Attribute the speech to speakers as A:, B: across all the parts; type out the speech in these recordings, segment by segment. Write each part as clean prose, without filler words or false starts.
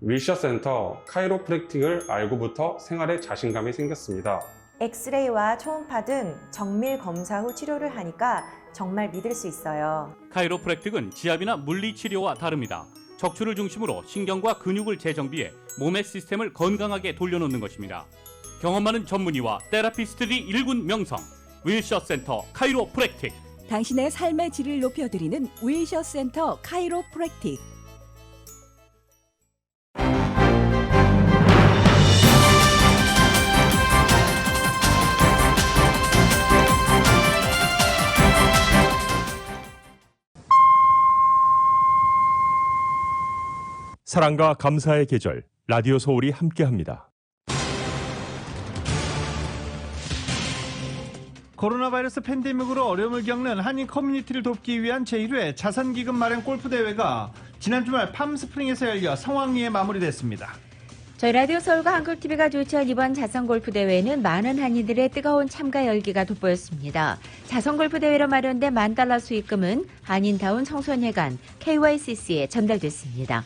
A: 윌셔센터 카이로프랙틱을 알고부터 생활에 자신감이 생겼습니다.
B: 엑스레이와 초음파 등 정밀 검사 후 치료를 하니까 정말 믿을 수 있어요.
C: 카이로프랙틱은 지압이나 물리치료와 다릅니다. 척추를 중심으로 신경과 근육을 재정비해 몸의 시스템을 건강하게 돌려놓는 것입니다. 경험 많은 전문의와 테라피스트들이 일군 명성, 윌셔센터 카이로프랙틱.
D: 당신의 삶의 질을 높여드리는 윌셔센터 카이로프랙틱.
E: 사랑과 감사의 계절 라디오 서울이 함께합니다.
F: 코로나 바이러스 팬데믹으로 어려움을 겪는 한인 커뮤니티를 돕기 위한 제1회 자선기금 마련 골프대회가 지난 주말 팜스프링에서 열려 성황리에 마무리됐습니다.
G: 저희 라디오 서울과 한국TV가 주최한 이번 자선골프대회에는 많은 한인들의 뜨거운 참가 열기가 돋보였습니다. 자선골프대회로 마련된 $10,000 수익금은 한인다운 청소년회관 KYCC에 전달됐습니다.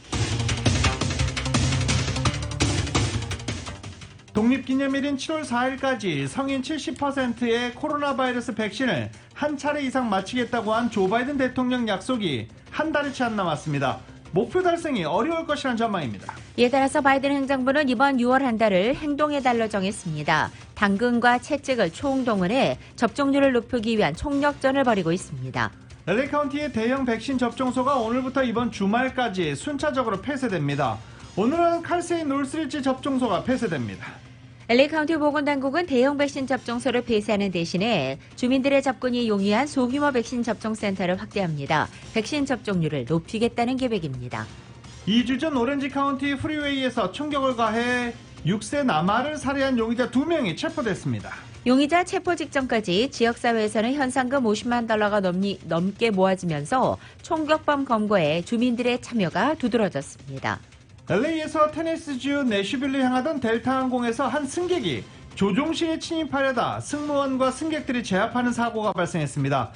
F: 독립기념일인 7월 4일까지 성인 70%의 코로나 바이러스 백신을 한 차례 이상 맞히겠다고 한 조 바이든 대통령 약속이 한 달이 채 안 남았습니다. 목표 달성이 어려울 것이라는 전망입니다.
G: 이에 따라서 바이든 행정부는 이번 6월 한 달을 행동의 달로 정했습니다. 당근과 채찍을 총동원해 접종률을 높이기 위한 총력전을 벌이고 있습니다.
F: LA 카운티의 대형 백신 접종소가 오늘부터 이번 주말까지 순차적으로 폐쇄됩니다. 오늘은 칼세이 놀스리지 접종소가 폐쇄됩니다.
G: LA 카운티 보건당국은 대형 백신 접종소를 폐쇄하는 대신에 주민들의 접근이 용이한 소규모 백신 접종센터를 확대합니다. 백신 접종률을 높이겠다는 계획입니다.
F: 2주 전 오렌지 카운티 프리웨이에서 총격을 가해 6세 남아를 살해한 용의자 2명이 체포됐습니다.
G: 용의자 체포 직전까지 지역사회에서는 현상금 $500,000가 넘게 모아지면서 총격범 검거에 주민들의 참여가 두드러졌습니다.
F: LA에서 테네시주 내슈빌로 향하던 델타 항공에서 한 승객이 조종실에 침입하려다 승무원과 승객들이 제압하는 사고가 발생했습니다.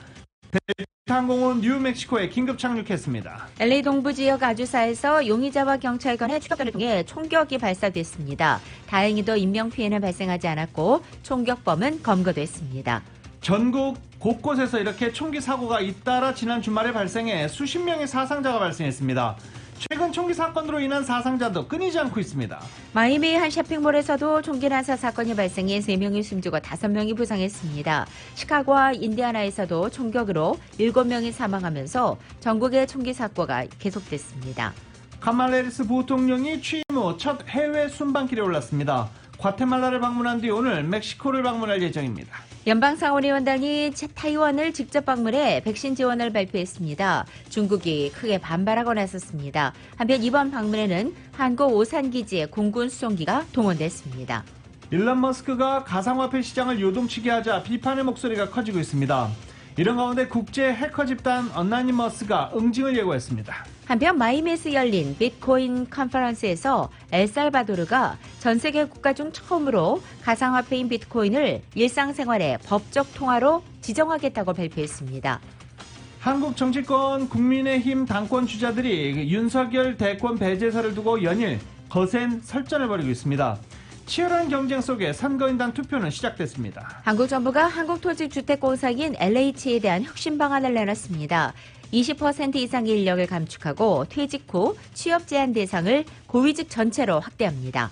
F: 델타 항공은 뉴멕시코에 긴급 착륙했습니다.
G: LA 동부 지역 아주사에서 용의자와 경찰관의 추격전을 통해 총격이 발사됐습니다. 다행히도 인명피해는 발생하지 않았고 총격범은 검거됐습니다.
F: 전국 곳곳에서 이렇게 총기 사고가 잇따라 지난 주말에 발생해 수십 명의 사상자가 발생했습니다. 최근 총기 사건으로 인한 사상자도 끊이지 않고 있습니다.
G: 마이애미 한 쇼핑몰에서도 총기 난사 사건이 발생해 3명이 숨지고 5명이 부상했습니다. 시카고와 인디아나에서도 총격으로 7명이 사망하면서 전국의 총기 사고가 계속됐습니다.
F: 카말라 해리스 부통령이 취임 후 첫 해외 순방길에 올랐습니다. 과테말라를 방문한 뒤 오늘 멕시코를 방문할 예정입니다.
G: 연방상원의원단이 타이완을 직접 방문해 백신 지원을 발표했습니다. 중국이 크게 반발하고 나섰습니다. 한편 이번 방문에는 한국 오산기지의 공군 수송기가 동원됐습니다.
F: 일론 머스크가 가상화폐 시장을 요동치게 하자 비판의 목소리가 커지고 있습니다. 이런 가운데 국제 해커 집단 어나니머스가 응징을 예고했습니다.
G: 한편 마이애미에서 열린 비트코인 컨퍼런스에서 엘살바도르가 전 세계 국가 중 처음으로 가상화폐인 비트코인을 일상생활의 법적 통화로 지정하겠다고 발표했습니다.
F: 한국 정치권 국민의힘 당권 주자들이 윤석열 대권 배제설을 두고 연일 거센 설전을 벌이고 있습니다. 치열한 경쟁 속에 선거인단 투표는 시작됐습니다.
G: 한국 정부가 한국토지주택공사인 LH에 대한 혁신 방안을 내놨습니다. 20% 이상의 인력을 감축하고 퇴직 후 취업 제한 대상을 고위직 전체로 확대합니다.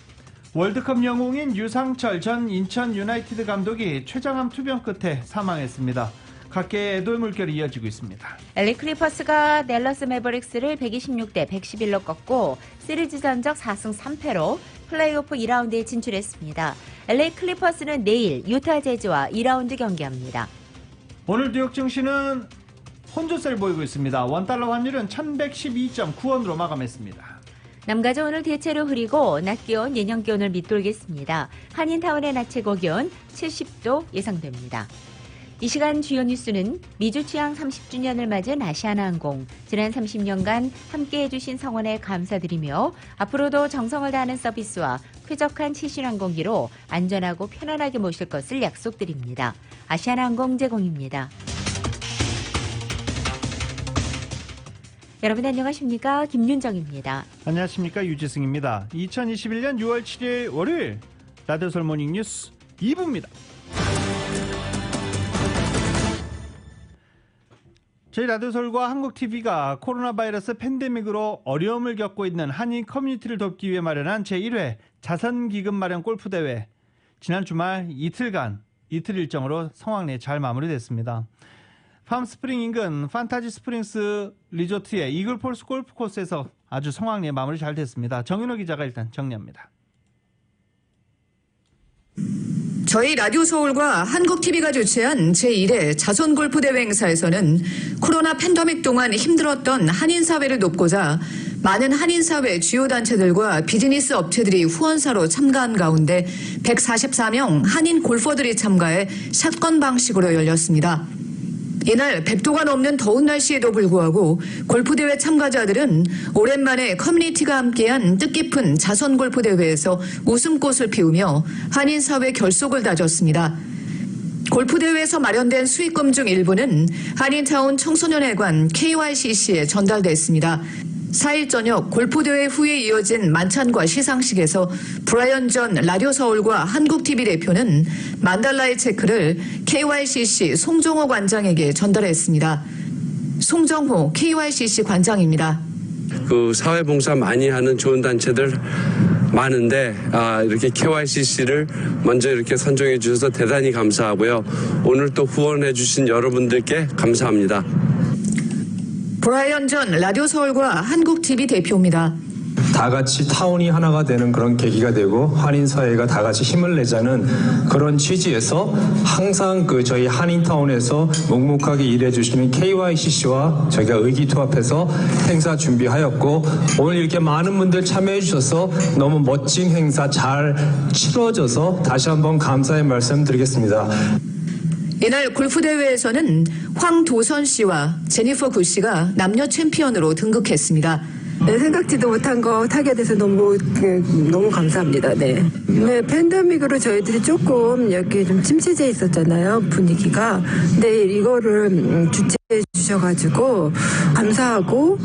F: 월드컵 영웅인 유상철 전 인천 유나이티드 감독이 췌장암 투병 끝에 사망했습니다. 각계의 애도의 물결이 이어지고 있습니다.
G: LA 클리퍼스가 댈러스 매버릭스를 126대 111로 꺾고 시리즈 전적 4승 3패로 플레이오프 2라운드에 진출했습니다. LA 클리퍼스는 내일 유타 재즈와 2라운드 경기합니다.
F: 오늘 뉴욕 증시는 혼조세를 보이고 있습니다. 원달러 환율은 1112.9원으로 마감했습니다.
G: 남가주 오늘 대체로 흐리고 낮 기온 내년 기온을 밑돌겠습니다. 한인타운의 낮 최고 기온 70도 예상됩니다. 이 시간 주요 뉴스는 미주 취항 30주년을 맞은 아시아나항공, 지난 30년간 함께해 주신 성원에 감사드리며 앞으로도 정성을 다하는 서비스와 쾌적한 최신항공기로 안전하고 편안하게 모실 것을 약속드립니다. 아시아나항공 제공입니다. 여러분 안녕하십니까? 김윤정입니다.
F: 안녕하십니까? 유지승입니다. 2021년 6월 7일 월요일 라디오솔 모닝뉴스 2부입니다. 저희 라디오솔과 한국TV가 코로나 바이러스 팬데믹으로 어려움을 겪고 있는 한인 커뮤니티를 돕기 위해 마련한 제1회 자선기금 마련 골프대회. 지난 주말 이틀 일정으로 성황 내 잘 마무리됐습니다. 팜스프링 인근 판타지 스프링스 리조트의 이글폴스 골프 코스에서 아주 성황 내 마무리 잘 됐습니다. 정윤호 기자가 일단 정리합니다.
H: 저희 라디오 서울과 한국TV가 주최한 제1회 자선골프대회 행사에서는 코로나 팬데믹 동안 힘들었던 한인사회를 돕고자 많은 한인사회 주요 단체들과 비즈니스 업체들이 후원사로 참가한 가운데 144명 한인 골퍼들이 참가해 샷건 방식으로 열렸습니다. 이날 100도가 넘는 더운 날씨에도 불구하고 골프대회 참가자들은 오랜만에 커뮤니티가 함께한 뜻깊은 자선골프대회에서 웃음꽃을 피우며 한인사회 결속을 다졌습니다. 골프대회에서 마련된 수익금 중 일부는 한인타운 청소년회관 KYCC에 전달됐습니다. 4일 저녁 골프대회 후에 이어진 만찬과 시상식에서 브라이언 전 라디오 서울과 한국TV 대표는 만달라의 체크를 KYCC 송정호 관장에게 전달했습니다. 송정호 KYCC 관장입니다.
I: 사회봉사 많이 하는 좋은 단체들 많은데 이렇게 KYCC를 먼저 이렇게 선정해 주셔서 대단히 감사하고요. 오늘 또 후원해 주신 여러분들께 감사합니다.
H: 브라이언 전 라디오 서울과 한국TV 대표입니다.
J: 다 같이 타운이 하나가 되는 그런 계기가 되고 한인 사회가 다 같이 힘을 내자는 그런 취지에서 항상 저희 한인타운에서 묵묵하게 일해 주시는 KYCC와 저희가 의기투합해서 행사 준비하였고 오늘 이렇게 많은 분들 참여해 주셔서 너무 멋진 행사 잘 치러져서 다시 한번 감사의 말씀 드리겠습니다.
H: 이날 골프대회에서는 황도선 씨와 제니퍼 구 씨가 남녀 챔피언으로 등극했습니다.
K: 네, 생각지도 못한 거 타게 돼서 너무 감사합니다. 네, 팬데믹으로 저희들이 조금 여기 좀 침체돼 있었잖아요, 분위기가. 근데 이거를 주최해 주셔가지고 감사하고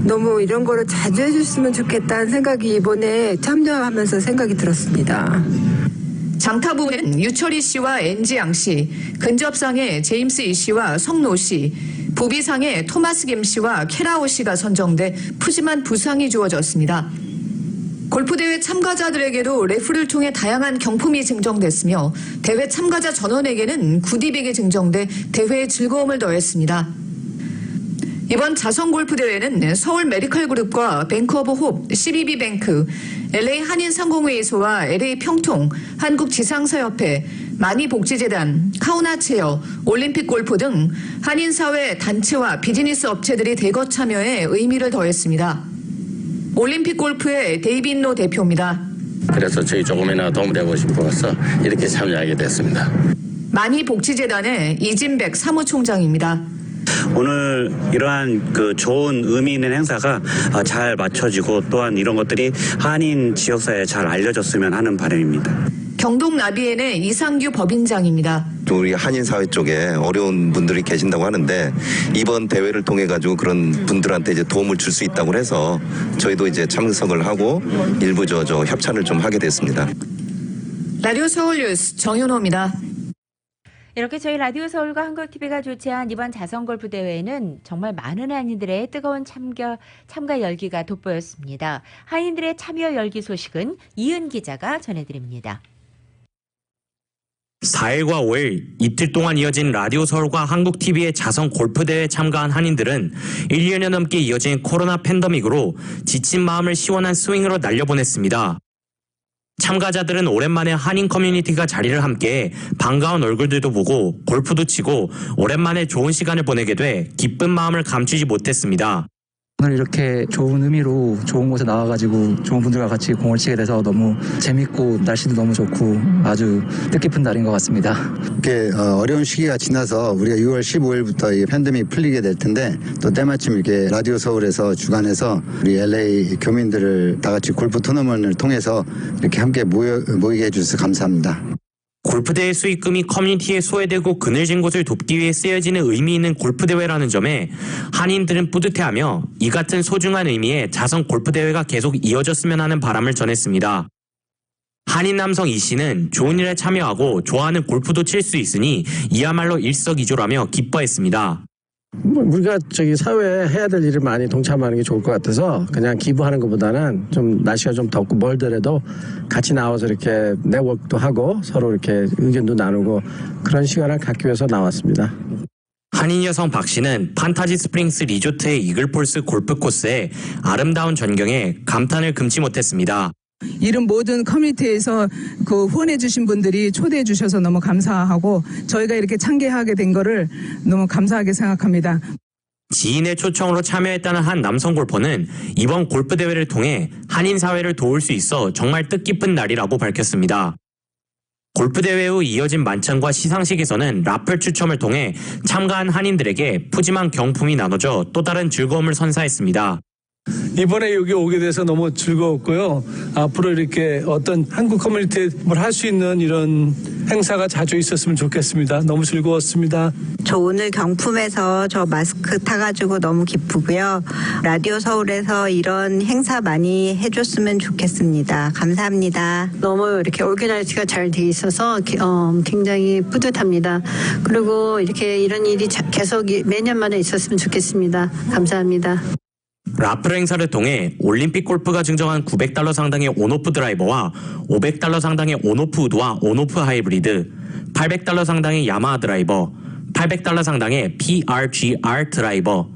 K: 너무 이런 거를 자주 해주셨으면 좋겠다는 생각이 이번에 참여하면서 생각이 들었습니다.
H: 장타부는 유철희 씨와 엔지 양 씨, 근접상의 제임스 이 씨와 성노 씨, 부비상의 토마스 김 씨와 캐라오 씨가 선정돼 푸짐한 부상이 주어졌습니다. 골프대회 참가자들에게도 레프를 통해 다양한 경품이 증정됐으며 대회 참가자 전원에게는 구디백이 증정돼 대회의 즐거움을 더했습니다. 이번 자선골프대회는 서울 메디컬그룹과 뱅크 오브 홉, CBB뱅크, LA 한인상공회의소와 LA 평통, 한국지상사협회, 마니복지재단, 카우나체어, 올림픽골프 등 한인사회 단체와 비즈니스 업체들이 대거 참여해 의미를 더했습니다. 올림픽골프의 데이빗 로 대표입니다.
L: 그래서 저희 조금이나 도움을 되고 싶어서 이렇게 참여하게 됐습니다.
H: 마니복지재단의 이진백 사무총장입니다.
M: 오늘 이러한 좋은 의미 있는 행사가 잘 맞춰지고 또한 이런 것들이 한인 지역사회에 잘 알려졌으면 하는 바람입니다.
H: 경동나비엔의 이상규 법인장입니다.
N: 우리 한인사회 쪽에 어려운 분들이 계신다고 하는데 이번 대회를 통해 가지고 그런 분들한테 이제 도움을 줄 수 있다고 해서 저희도 이제 참석을 하고 일부 협찬을 좀 하게 됐습니다.
H: 라디오 서울 뉴스 정윤호입니다.
G: 이렇게 저희 라디오 서울과 한국TV가 주최한 이번 자선골프대회에는 정말 많은 한인들의 뜨거운 참가 열기가 돋보였습니다. 한인들의 참여 열기 소식은 이은 기자가 전해드립니다.
O: 4일과 5일 이틀 동안 이어진 라디오 서울과 한국TV의 자선 골프대회에 참가한 한인들은 1년여 넘게 이어진 코로나 팬데믹으로 지친 마음을 시원한 스윙으로 날려보냈습니다. 참가자들은 오랜만에 한인 커뮤니티가 자리를 함께해 반가운 얼굴들도 보고 골프도 치고 오랜만에 좋은 시간을 보내게 돼 기쁜 마음을 감추지 못했습니다.
P: 오늘 이렇게 좋은 의미로 좋은 곳에 나와가지고 좋은 분들과 같이 공을 치게 돼서 너무 재밌고 날씨도 너무 좋고 아주 뜻깊은 날인 것 같습니다.
Q: 이렇게 어려운 시기가 지나서 우리가 6월 15일부터 이 팬데믹이 풀리게 될 텐데 또 때마침 이렇게 라디오 서울에서 주관해서 우리 LA 교민들을 다 같이 골프 토너먼트를 통해서 이렇게 함께 모이게 해주셔서 감사합니다.
O: 골프대회 수익금이 커뮤니티에 소외되고 그늘진 곳을 돕기 위해 쓰여지는 의미 있는 골프대회라는 점에 한인들은 뿌듯해하며 이 같은 소중한 의미의 자선 골프대회가 계속 이어졌으면 하는 바람을 전했습니다. 한인 남성 이 씨는 좋은 일에 참여하고 좋아하는 골프도 칠 수 있으니 이야말로 일석이조라며 기뻐했습니다.
R: 우리가 사회에 해야 될 일을 많이 동참하는 게 좋을 것 같아서 그냥 기부하는 것보다는 좀 날씨가 좀 덥고 멀더라도 같이 나와서 이렇게 네트워크도 하고 서로 이렇게 의견도 나누고 그런 시간을 갖기 위해서 나왔습니다.
O: 한인 여성 박 씨는 판타지 스프링스 리조트의 이글폴스 골프 코스의 아름다운 전경에 감탄을 금치 못했습니다.
S: 이런 모든 커뮤니티에서 후원해 주신 분들이 초대해 주셔서 너무 감사하고 저희가 이렇게 참여하게 된 거를 너무 감사하게 생각합니다.
O: 지인의 초청으로 참여했다는 한 남성 골퍼는 이번 골프 대회를 통해 한인 사회를 도울 수 있어 정말 뜻깊은 날이라고 밝혔습니다. 골프 대회 후 이어진 만찬과 시상식에서는 라플 추첨을 통해 참가한 한인들에게 푸짐한 경품이 나눠져 또 다른 즐거움을 선사했습니다.
T: 이번에 여기 오게 돼서 너무 즐거웠고요. 앞으로 이렇게 어떤 한국 커뮤니티에 뭘 할 수 있는 이런 행사가 자주 있었으면 좋겠습니다. 너무 즐거웠습니다.
U: 저 오늘 경품에서 저 마스크 타가지고 너무 기쁘고요. 라디오 서울에서 이런 행사 많이 해줬으면 좋겠습니다. 감사합니다.
V: 너무 이렇게 오르가나이즈가 잘 돼 있어서 굉장히 뿌듯합니다. 그리고 이렇게 이런 일이 계속 매년마다 있었으면 좋겠습니다. 감사합니다.
O: 라플 행사를 통해 올림픽 골프가 증정한 $900 상당의 온오프 드라이버와 $500 상당의 온오프 우드와 온오프 하이브리드, $800 상당의 야마하 드라이버, $800 상당의 PRGR 드라이버,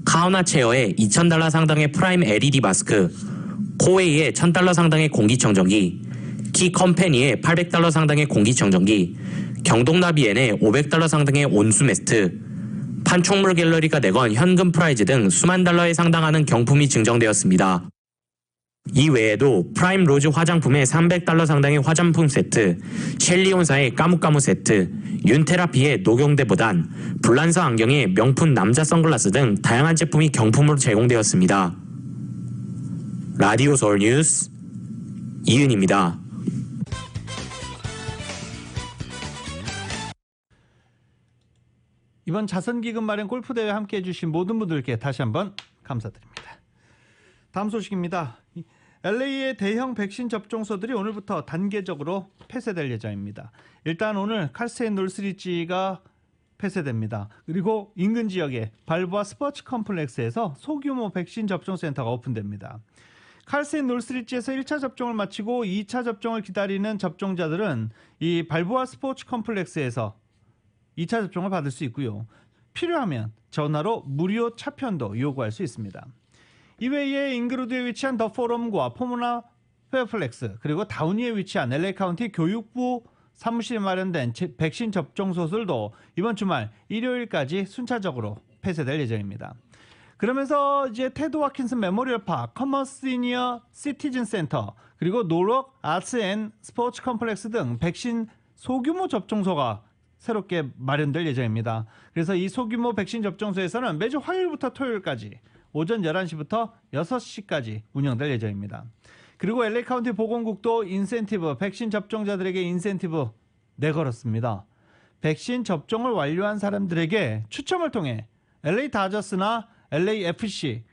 O: 카우나 체어에 $2,000 상당의 프라임 LED 마스크, 코웨이에 $1,000 상당의 공기청정기, 키 컴퍼니에 $800 상당의 공기청정기, 경동나비엔에 $500 상당의 온수 매트, 판촉물 갤러리가 내건 현금 프라이즈 등 수만 달러에 해당하는 경품이 증정되었습니다. 이 외에도 프라임 로즈 화장품의 $300 상당의 화장품 세트, 셸리온사의 까무까무 세트, 윤테라피의 녹용대보단, 불란서 안경의 명품 남자 선글라스 등 다양한 제품이 경품으로 제공되었습니다. 라디오 서울 뉴스 이은입니다.
F: 이번 자선기금 마련 골프대회 함께해 주신 모든 분들께 다시 한번 감사드립니다. 다음 소식입니다. LA의 대형 백신 접종소들이 오늘부터 단계적으로 폐쇄될 예정입니다. 일단 오늘 칼스앤 놀스리지가 폐쇄됩니다. 그리고 인근 지역의 발부아 스포츠 컴플렉스에서 소규모 백신 접종센터가 오픈됩니다. 칼스앤 놀스리지에서 1차 접종을 마치고 2차 접종을 기다리는 접종자들은 이 발부아 스포츠 컴플렉스에서 2차 접종을 받을 수 있고요. 필요하면 전화로 무료 차편도 요구할 수 있습니다. 이외에 잉그루드에 위치한 더 포럼과 포모나 페어플렉스 그리고 다우니에 위치한 LA 카운티 교육부 사무실에 마련된 백신 접종소들도 이번 주말 일요일까지 순차적으로 폐쇄될 예정입니다. 그러면서 이제 테드 와킨슨 메모리얼 파크, 커머스 시니어 시티즌 센터 그리고 노록 아츠 앤 스포츠 컴플렉스 등 백신 소규모 접종소가 새롭게 마련될 예정입니다. 그래서 이 소규모 백신 접종소에서는 매주 화요일부터 토요일까지 오전 11시부터 6시까지 운영될 예정입니다. 그리고 LA 카운티 보건국도 인센티브, 백신 접종자들에게 인센티브 내걸었습니다. 백신 접종을 완료한 사람들에게 추첨을 통해 LA 다저스나 LAFC,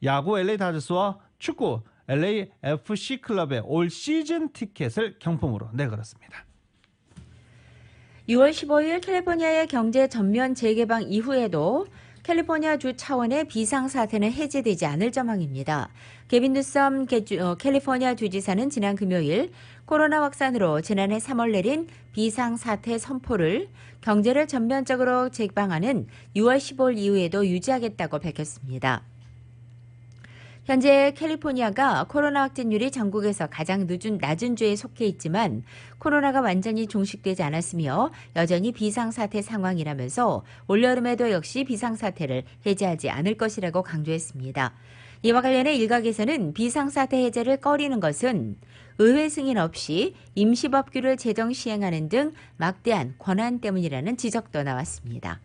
F: 야구 LA 다저스와 축구 LAFC 클럽의 올 시즌 티켓을 경품으로 내걸었습니다.
G: 6월 15일 캘리포니아의 경제 전면 재개방 이후에도 캘리포니아 주 차원의 비상사태는 해제되지 않을 전망입니다. 게빈 뉴섬 캘리포니아 주지사는 지난 금요일 코로나 확산으로 지난해 3월 내린 비상사태 선포를 경제를 전면적으로 재개방하는 6월 15일 이후에도 유지하겠다고 밝혔습니다. 현재 캘리포니아가 코로나 확진율이 전국에서 가장 낮은 주에 속해 있지만 코로나가 완전히 종식되지 않았으며 여전히 비상사태 상황이라면서 올여름에도 역시 비상사태를 해제하지 않을 것이라고 강조했습니다. 이와 관련해 일각에서는 비상사태 해제를 꺼리는 것은 의회 승인 없이 임시법규를 제정 시행하는 등 막대한 권한 때문이라는 지적도 나왔습니다.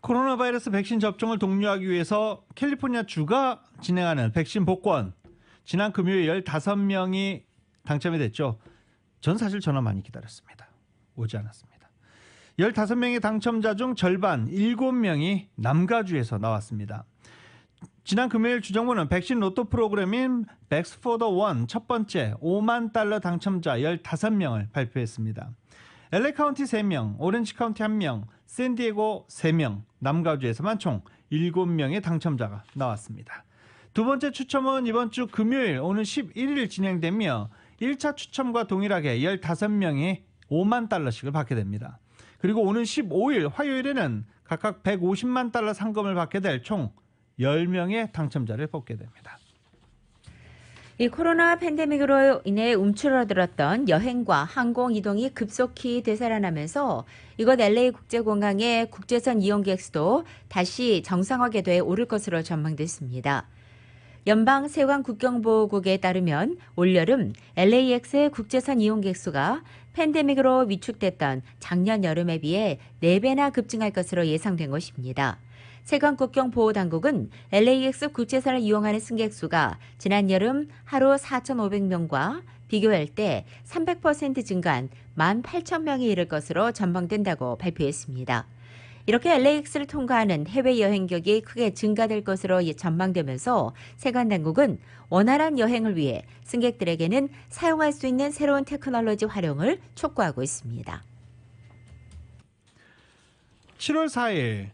F: 코로나 바이러스 백신 접종을 독려하기 위해서 캘리포니아 주가 진행하는 백신 복권 지난 금요일 15명이 당첨이 됐죠. 전 사실 전화 많이 기다렸습니다. 오지 않았습니다. 15명의 당첨자 중 절반 7명이 남가주에서 나왔습니다. 지난 금요일 주정부는 백신 로또 프로그램인 백스 포 더 원 첫 번째 5만 달러 당첨자 15명을 발표했습니다. LA 카운티 3명, 오렌지 카운티 1명, 샌디에고 3명, 남가주에서만 총 7명의 당첨자가 나왔습니다. 두 번째 추첨은 이번 주 금요일 오는 11일 진행되며 1차 추첨과 동일하게 15명이 5만 달러씩을 받게 됩니다. 그리고 오는 15일 화요일에는 각각 150만 달러 상금을 받게 될 총 10명의 당첨자를 뽑게 됩니다.
G: 이 코로나 팬데믹으로 인해 움츠러들었던 여행과 항공 이동이 급속히 되살아나면서 이곳 LA 국제공항의 국제선 이용객 수도 다시 정상화 궤도에 오를 것으로 전망됐습니다. 연방 세관 국경보호국에 따르면 올여름 LAX의 국제선 이용객 수가 팬데믹으로 위축됐던 작년 여름에 비해 4배나 급증할 것으로 예상된 것입니다. 세관 국경보호당국은 LAX 국제선을 이용하는 승객 수가 지난 여름 하루 4,500명과 비교할 때 300% 증가한 18,000명에 이를 것으로 전망된다고 발표했습니다. 이렇게 LAX를 통과하는 해외 여행객이 크게 증가될 것으로 전망되면서 세관 당국은 원활한 여행을 위해 승객들에게는 사용할 수 있는 새로운 테크놀로지 활용을 촉구하고 있습니다.
F: 7월 4일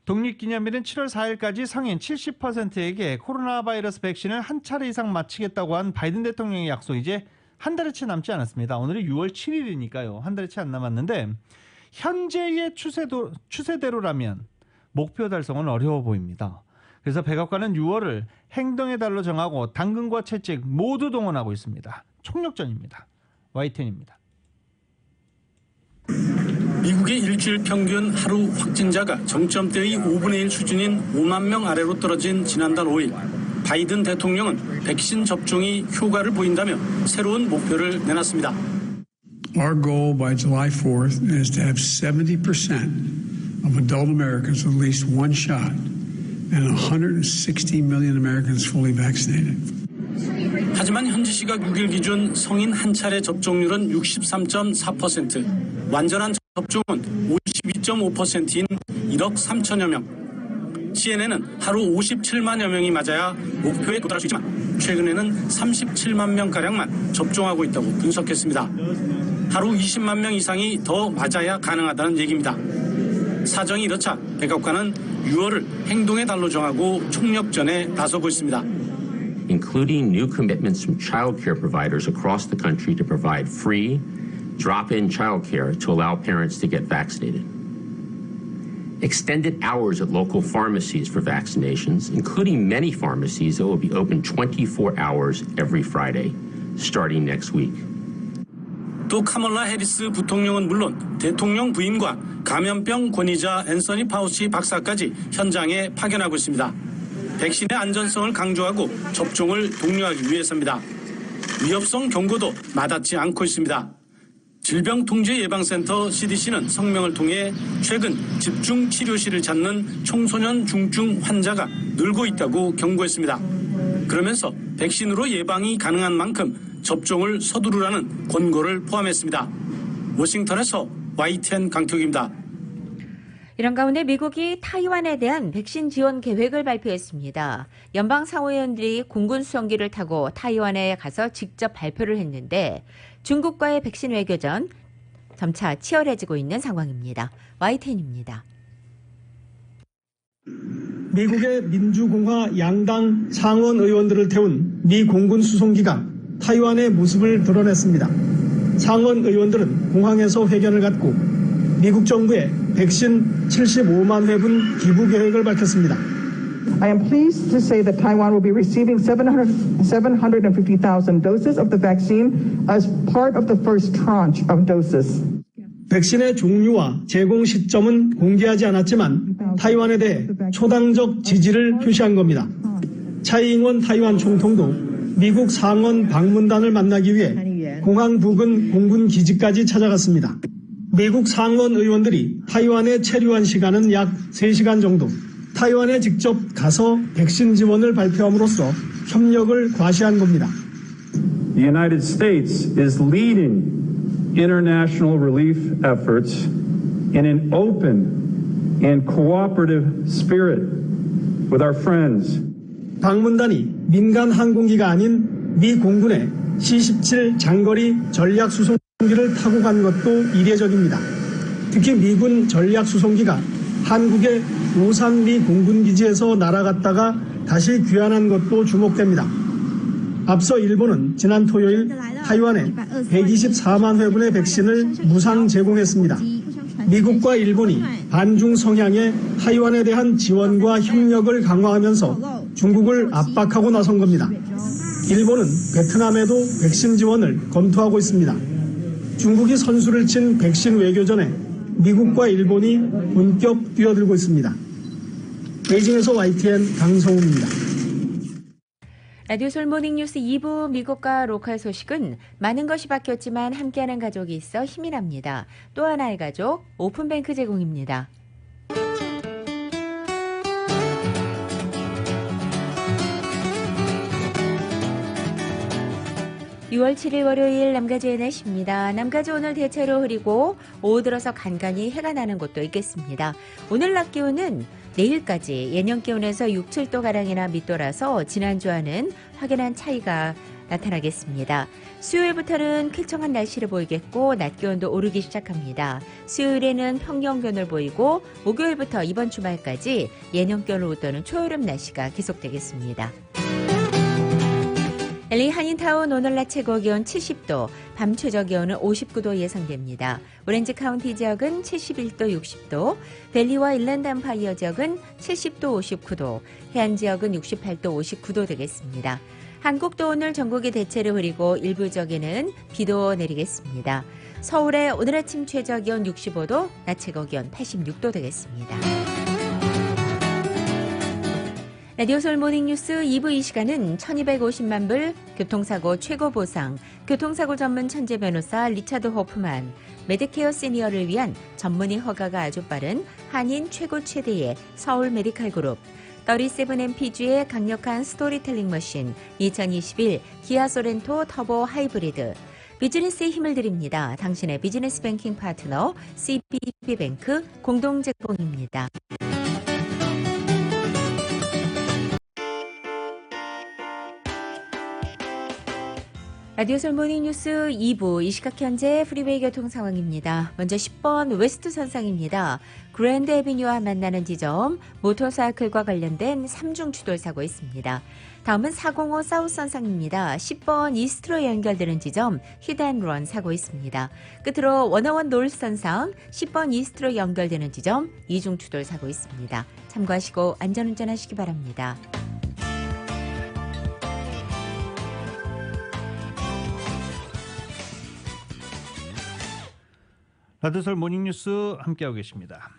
F: 독립기념일인 7월 4일까지 성인 70%에게 코로나 바이러스 백신을 한 차례 이상 맞히겠다고 한 바이든 대통령의 약속 이제 한 달이 채 남지 않았습니다. 오늘이 6월 7일이니까요. 한 달이 채 안 남았는데 현재의 추세대로라면 목표 달성은 어려워 보입니다. 그래서 백악관은 6월을 행동의 달로 정하고 당근과 채찍 모두 동원하고 있습니다. 총력전입니다. YTN입니다.
A: 미국의 일주일 평균 하루 확진자가 정점대의 5분의 1 수준인 5만 명 아래로 떨어진 지난달 5일 바이든 대통령은 백신 접종이 효과를 보인다며 새로운 목표를 내놨습니다.
B: Our goal by July 4th is to have 70% of adult Americans with at least one shot and 160 million Americans fully vaccinated.
A: 하지만 현지 시각 6일 기준 성인 한 차례 접종률은 63.4%, 완전한 접종은 52.5%인 1억 3천여 명. CNN은 하루 57만여 명이 맞아야 목표에 도달할 수 있지만 최근에는 37만 명가량만 접종하고 있다고 분석했습니다. 하루 20만 명 이상이 더 맞아야 가능하다는 얘기입니다. 사정이 이렇자 백악관은 6월을 행동의 달로 정하고 총력전에 나서고 있습니다.
W: Including new commitments from child care providers across the country to provide free, drop-in child care to allow parents to get vaccinated. Extended hours at local pharmacies for vaccinations, including many pharmacies that will be open 24 hours every Friday, starting next week.
A: 또 카멀라 해리스 부통령은 물론 대통령 부인과 감염병 권위자 앤서니 파우치 박사까지 현장에 파견하고 있습니다. 백신의 안전성을 강조하고 접종을 독려하기 위해서입니다. 위협성 경고도 마다치 않고 있습니다. 질병통제예방센터 CDC는 성명을 통해 최근 집중치료실을 찾는 청소년 중증 환자가 늘고 있다고 경고했습니다. 그러면서 백신으로 예방이 가능한 만큼 접종을 서두르라는 권고를 포함했습니다. 워싱턴에서 YTN 강태욱입니다.
G: 이런 가운데 미국이 타이완에 대한 백신 지원 계획을 발표했습니다. 연방 상원의원들이 공군 수송기를 타고 타이완에 가서 직접 발표를 했는데 중국과의 백신 외교전 점차 치열해지고 있는 상황입니다. YTN입니다.
X: 미국의 민주공화 양당 상원 의원들을 태운 미 공군 수송기가 타이완의 모습을 드러냈습니다. 상원 의원들은 공항에서 회견을 갖고 미국 정부에 백신 75만 회분 기부 계획을 밝혔습니다.
Y: I am pleased to say that Taiwan will be receiving 750,000 doses of the vaccine as part of the first tranche of doses.
X: 백신의 종류와 제공 시점은 공개하지 않았지만 타이완에 대해 초당적 지지를 표시한 겁니다. 차이잉원 타이완 총통도 미국 상원 방문단을 만나기 위해 공항 부근 공군 기지까지 찾아갔습니다. 미국 상원 의원들이 타이완에 체류한 시간은 약 3시간 정도. 타이완에 직접 가서 백신 지원을 발표함으로써 협력을 과시한 겁니다.
C: The United States is leading international relief efforts in an open and cooperative spirit with our friends.
X: 방문단이 민간 항공기가 아닌 미 공군의 C-17 장거리 전략 수송기를 타고 간 것도 이례적입니다. 특히 미군 전략 수송기가 한국의 오산 미 공군기지에서 날아갔다가 다시 귀환한 것도 주목됩니다. 앞서 일본은 지난 토요일 타이완에 124만 회분의 백신을 무상 제공했습니다. 미국과 일본이 반중 성향의 타이완에 대한 지원과 협력을 강화하면서 중국을 압박하고 나선 겁니다. 일본은 베트남에도 백신 지원을 검토하고 있습니다. 중국이 선수를 친 백신 외교전에 미국과 일본이 본격 뛰어들고 있습니다. 베이징에서 YTN 강성우입니다.
G: 라디오 서울 모닝뉴스 2부 미국과 로컬 소식은 많은 것이 바뀌었지만 함께하는 가족이 있어 힘이 납니다. 또 하나의 가족, 오픈뱅크 제공입니다. 6월 7일 월요일 남가주의 날씨입니다. 남가주 오늘 대체로 흐리고 오후 들어서 간간히 해가 나는 곳도 있겠습니다. 오늘 낮 기온은 내일까지 예년 기온에서 6, 7도가량이나 밑돌아서 지난주와는 확연한 차이가 나타나겠습니다. 수요일부터는 쾌청한 날씨를 보이겠고 낮 기온도 오르기 시작합니다. 수요일에는 평년 기온을 보이고 목요일부터 이번 주말까지 예년 기온을 웃도는 초여름 날씨가 계속되겠습니다. LA 한인타운 오늘 낮 최고 기온 70도, 밤 최저 기온은 59도 예상됩니다. 오렌지 카운티 지역은 71도, 60도, 밸리와 일랜드 엠파이어 지역은 70도, 59도, 해안 지역은 68도, 59도 되겠습니다. 한국도 오늘 전국이 대체로 흐리고 일부 지역에는 비도 내리겠습니다. 서울의 오늘 아침 최저 기온 65도, 낮 최고 기온 86도 되겠습니다. 라디오 서울 모닝뉴스 2부 이 시간은 1250만 불 교통사고 최고 보상, 교통사고 전문 천재 변호사 리차드 호프만, 메디케어 시니어를 위한 전문의 허가가 아주 빠른 한인 최고 최대의 서울 메디칼 그룹, 37MPG의 강력한 스토리텔링 머신, 2021 기아 소렌토 터보 하이브리드, 비즈니스에 힘을 드립니다. 당신의 비즈니스 뱅킹 파트너 CBB뱅크 공동 제공입니다. 라디오 서울 모닝뉴스 2부 이 시각 현재 프리웨이 교통 상황입니다. 먼저 10번 웨스트 선상입니다. 그랜드 애비뉴와 만나는 지점 모터사이클과 관련된 3중 추돌 사고 있습니다. 다음은 405 사우스 선상입니다. 10번 이스트로 연결되는 지점 히트앤런 사고 있습니다. 끝으로 101 노스 선상 10번 이스트로 연결되는 지점 2중 추돌 사고 있습니다. 참고하시고 안전운전하시기 바랍니다.
F: 라디오 서울 모닝뉴스 함께하고 계십니다.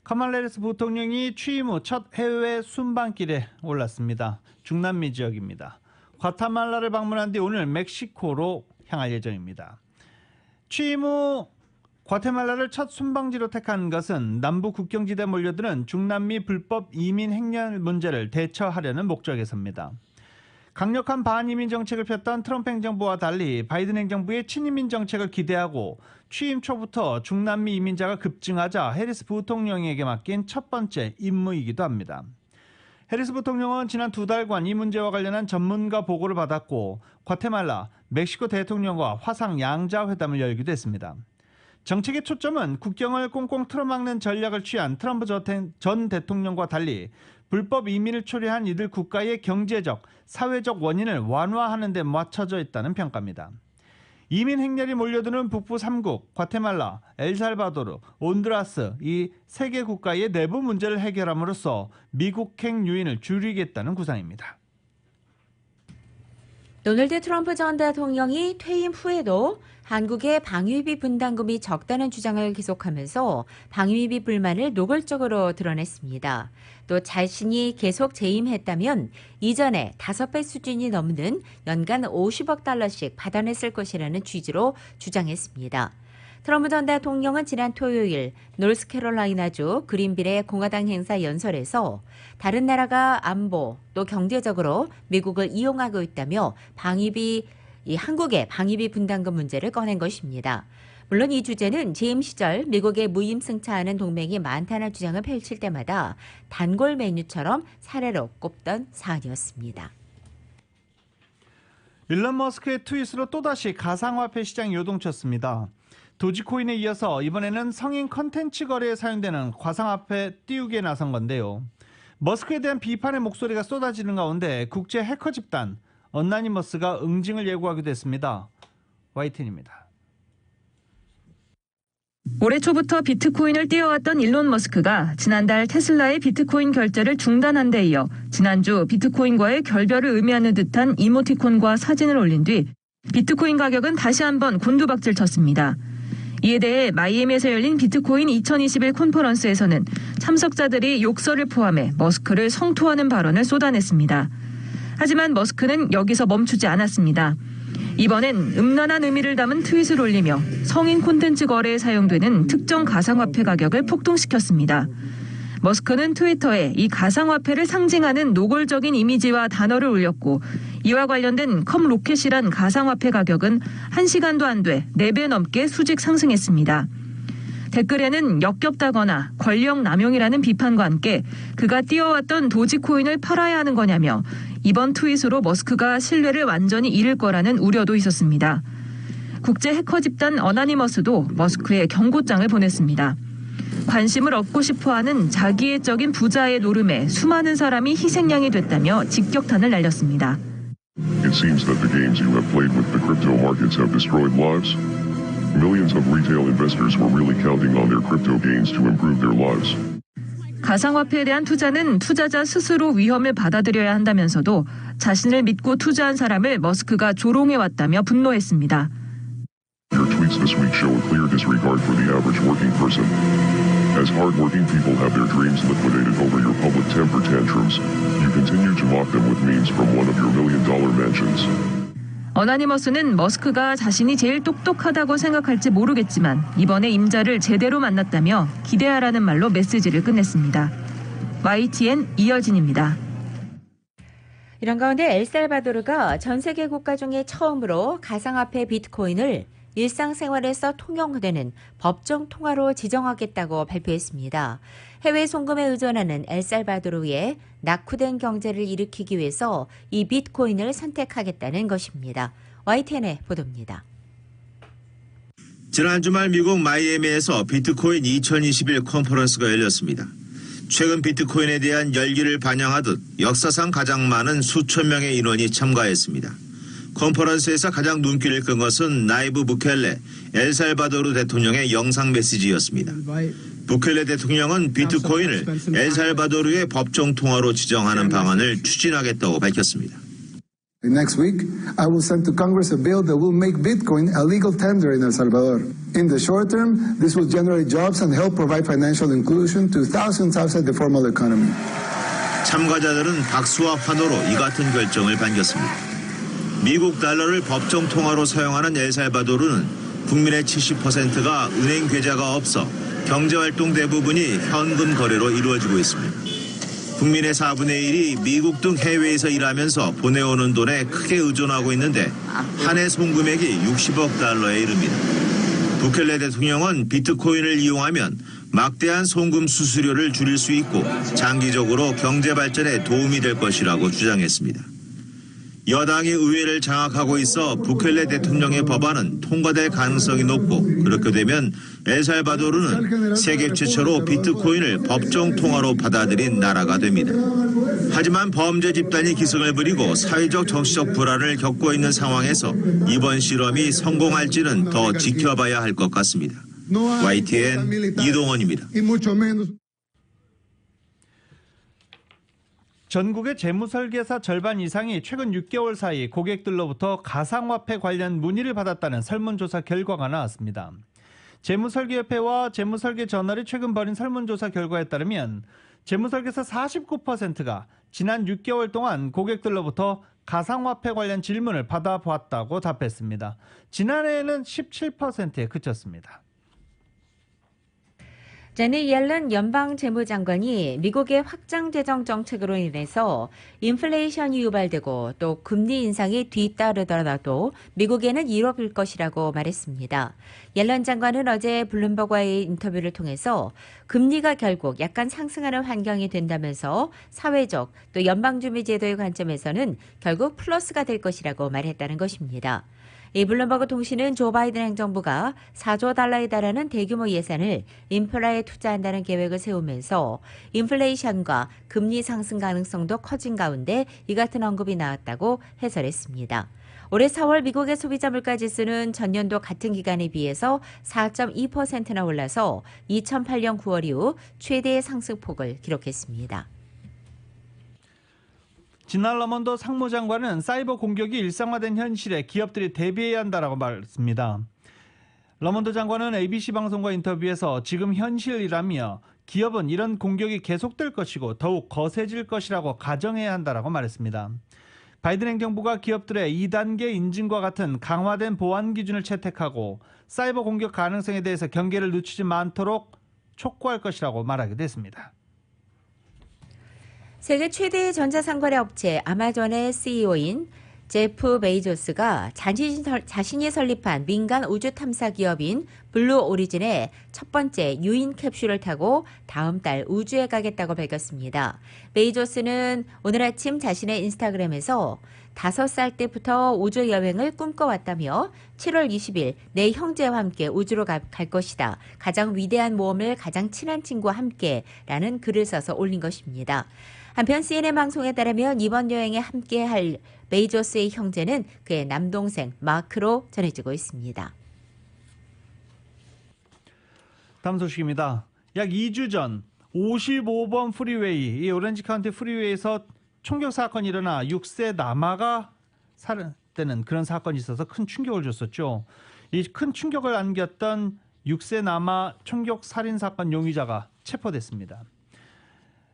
F: 카말라 해리스 부통령이 취임 후 첫 해외 순방길에 올랐습니다. 중남미 지역입니다. 과테말라를 방문한 뒤 오늘 멕시코로 향할 예정입니다. 취임 후 과테말라를 첫 순방지로 택한 것은 남북 국경지대에 몰려드는 중남미 불법 이민 행렬 문제를 대처하려는 목적에서입니다. 강력한 반이민 정책을 폈던 트럼프 행정부와 달리 바이든 행정부의 친이민 정책을 기대하고 취임 초부터 중남미 이민자가 급증하자 해리스 부통령에게 맡긴 첫 번째 임무이기도 합니다. 해리스 부통령은 지난 2달간 이 문제와 관련한 전문가 보고를 받았고 과테말라, 멕시코 대통령과 화상 양자 회담을 열기도 했습니다. 정책의 초점은 국경을 꽁꽁 틀어막는 전략을 취한 트럼프 전 대통령과 달리 불법 이민을 초래한 이들 국가의 경제적, 사회적 원인을 완화하는 데 맞춰져 있다는 평가입니다. 이민 행렬이 몰려드는 북부 3국, 과테말라, 엘살바도르, 온두라스 이 3개 국가의 내부 문제를 해결함으로써 미국행 유인을 줄이겠다는 구상입니다.
G: 도널드 트럼프 전 대통령이 퇴임 후에도 한국의 방위비 분담금이 적다는 주장을 계속하면서 방위비 불만을 노골적으로 드러냈습니다. 또 자신이 계속 재임했다면 이전에 5배 수준이 넘는 연간 50억 달러씩 받아냈을 것이라는 취지로 주장했습니다. 트럼프 전 대통령은 지난 토요일 노스캐롤라이나주 그린빌의 공화당 행사 연설에서 다른 나라가 안보 또 경제적으로 미국을 이용하고 있다며 한국의 방위비 분담금 문제를 꺼낸 것입니다. 물론 이 주제는 재임 시절 미국의 무임승차하는 동맹이 많다는 주장을 펼칠 때마다 단골 메뉴처럼 사례로 꼽던 사안이었습니다.
F: 일론 머스크의 트윗으로 또다시 가상화폐 시장이 요동쳤습니다. 도지코인에 이어서 이번에는 성인 컨텐츠 거래에 사용되는 가상화폐 띄우기에 나선 건데요. 머스크에 대한 비판의 목소리가 쏟아지는 가운데 국제 해커 집단 어나니머스가 응징을 예고하기도 했습니다. YTN입니다.
D: 올해 초부터 비트코인을 띄워왔던 일론 머스크가 지난달 테슬라의 비트코인 결제를 중단한 데 이어 지난주 비트코인과의 결별을 의미하는 듯한 이모티콘과 사진을 올린 뒤 비트코인 가격은 다시 한번 곤두박질 쳤습니다. 이에 대해 마이애미에서 열린 비트코인 2021 컨퍼런스에서는 참석자들이 욕설을 포함해 머스크를 성토하는 발언을 쏟아냈습니다. 하지만 머스크는 여기서 멈추지 않았습니다. 이번엔 음란한 의미를 담은 트윗을 올리며 성인 콘텐츠 거래에 사용되는 특정 가상화폐 가격을 폭등시켰습니다. 머스크는 트위터에 이 가상화폐를 상징하는 노골적인 이미지와 단어를 올렸고 이와 관련된 컴로켓이란 가상화폐 가격은 1시간도 안 돼 4배 넘게 수직 상승했습니다. 댓글에는 역겹다거나 권력 남용이라는 비판과 함께 그가 띄워왔던 도지코인을 팔아야 하는 거냐며 이번 트윗으로 머스크가 신뢰를 완전히 잃을 거라는 우려도 있었습니다. 국제 해커 집단 어나니머스도 머스크에 경고장을 보냈습니다. 관심을 얻고 싶어하는 자기애적인 부자의 노름에 수많은 사람이 희생양이 됐다며 직격탄을 날렸습니다.
E: It seems that the games you have played with the crypto markets have destroyed lives. Millions of retail investors were really counting on their crypto gains to improve their lives.
D: 가상화폐에 대한 투자는 투자자 스스로 위험을 받아들여야 한다면서도 자신을 믿고 투자한 사람을 머스크가 조롱해왔다며 분노했습니다.
E: Your tweets this week show a clear disregard for the average working person. As hard-working people have their dreams liquidated over your public temper tantrums, you continue to mock them with memes from one of your $1 million mansions.
D: 어나니머스는 머스크가 자신이 제일 똑똑하다고 생각할지 모르겠지만 이번에 임자를 제대로 만났다며 기대하라는 말로 메시지를 끝냈습니다. YTN 이여진입니다.
G: 이런 가운데 엘살바도르가 전 세계 국가 중에 처음으로 가상화폐 비트코인을 일상생활에서 통용되는 법정 통화로 지정하겠다고 발표했습니다. 해외 송금에 의존하는 엘살바도르의 낙후된 경제를 일으키기 위해서 이 비트코인을 선택하겠다는 것입니다. YTN의 보도입니다.
I: 지난 주말 미국 마이애미에서 비트코인 2021 컨퍼런스가 열렸습니다. 최근 비트코인에 대한 열기를 반영하듯 역사상 가장 많은 수천 명의 인원이 참가했습니다. 컨퍼런스에서 가장 눈길을 끈 것은 나이브 부켈레 엘살바도르 대통령의 영상 메시지였습니다. 부켈레 대통령은 비트코인을 엘살바도르의 법정 통화로 지정하는 방안을 추진하겠다고 밝혔습니다.
J: Next week, I will send to Congress a bill that will make Bitcoin a legal tender in El Salvador. In the short term, this will generate jobs and help provide financial inclusion to thousands outside the formal economy.
I: 참가자들은 박수와 환호로 이 같은 결정을 반겼습니다. 미국 달러를 법정 통화로 사용하는 엘살바도르는 국민의 70%가 은행 계좌가 없어 경제활동 대부분이 현금 거래로 이루어지고 있습니다. 국민의 4분의 1이 미국 등 해외에서 일하면서 보내오는 돈에 크게 의존하고 있는데 한 해 송금액이 60억 달러에 이릅니다. 부켈레 대통령은 비트코인을 이용하면 막대한 송금 수수료를 줄일 수 있고 장기적으로 경제 발전에 도움이 될 것이라고 주장했습니다. 여당이 의회를 장악하고 있어 부켈레 대통령의 법안은 통과될 가능성이 높고 그렇게 되면 엘살바도르는 세계 최초로 비트코인을 법정 통화로 받아들인 나라가 됩니다. 하지만 범죄 집단이 기승을 부리고 사회적 정치적 불안을 겪고 있는 상황에서 이번 실험이 성공할지는 더 지켜봐야 할 것 같습니다. YTN 이동원입니다.
F: 전국의 재무설계사 절반 이상이 최근 6개월 사이 고객들로부터 가상화폐 관련 문의를 받았다는 설문조사 결과가 나왔습니다. 재무설계협회와 재무설계저널이 최근 벌인 설문조사 결과에 따르면 재무설계사 49%가 지난 6개월 동안 고객들로부터 가상화폐 관련 질문을 받아보았다고 답했습니다. 지난해에는 17%에 그쳤습니다.
G: 제니 옐런 연방 재무장관이 미국의 확장 재정 정책으로 인해서 인플레이션이 유발되고 또 금리 인상이 뒤따르더라도 미국에는 이뤄질 것이라고 말했습니다. 옐런 장관은 어제 블룸버그와의 인터뷰를 통해서 금리가 결국 약간 상승하는 환경이 된다면서 사회적 또 연방주미제도의 관점에서는 결국 플러스가 될 것이라고 말했다는 것입니다. 이 블룸버그 통신은 조 바이든 행정부가 4조 달러에 달하는 대규모 예산을 인프라에 투자한다는 계획을 세우면서 인플레이션과 금리 상승 가능성도 커진 가운데 이 같은 언급이 나왔다고 해설했습니다. 올해 4월 미국의 소비자 물가지수는 전년도 같은 기간에 비해서 4.2%나 올라서 2008년 9월 이후 최대의 상승폭을 기록했습니다.
F: 진날 러먼더 상무장관은 사이버 공격이 일상화된 현실에 기업들이 대비해야 한다라고 말했습니다. 러먼더 장관은 ABC 방송과 인터뷰에서 지금 현실이라며 기업은 이런 공격이 계속될 것이고 더욱 거세질 것이라고 가정해야 한다라고 말했습니다. 바이든 행정부가 기업들의 2단계 인증과 같은 강화된 보안 기준을 채택하고 사이버 공격 가능성에 대해서 경계를 늦추지 않도록 촉구할 것이라고 말하기도 했습니다.
G: 세계 최대의 전자상거래 업체 아마존의 CEO인 제프 베이조스가 자신이 설립한 민간 우주 탐사 기업인 블루 오리진의 첫 번째 유인 캡슐을 타고 다음 달 우주에 가겠다고 밝혔습니다. 베이조스는 오늘 아침 자신의 인스타그램에서 5살 때부터 우주 여행을 꿈꿔왔다며 7월 20일 내 형제와 함께 우주로 갈 것이다. 가장 위대한 모험을 가장 친한 친구와 함께 라는 글을 써서 올린 것입니다. 한편 CNN 방송에 따르면 이번 여행에 함께할 베이조스의 형제는 그의 남동생 마크로 전해지고 있습니다.
F: 다음 소식입니다. 약 2주 전 55번 프리웨이, 이 오렌지 카운티 프리웨이에서 총격 사건이 일어나 6세 남아가 살해되는 그런 사건이 있어서 큰 충격을 줬었죠. 이 큰 충격을 안겼던 6세 남아 총격 살인 사건 용의자가 체포됐습니다.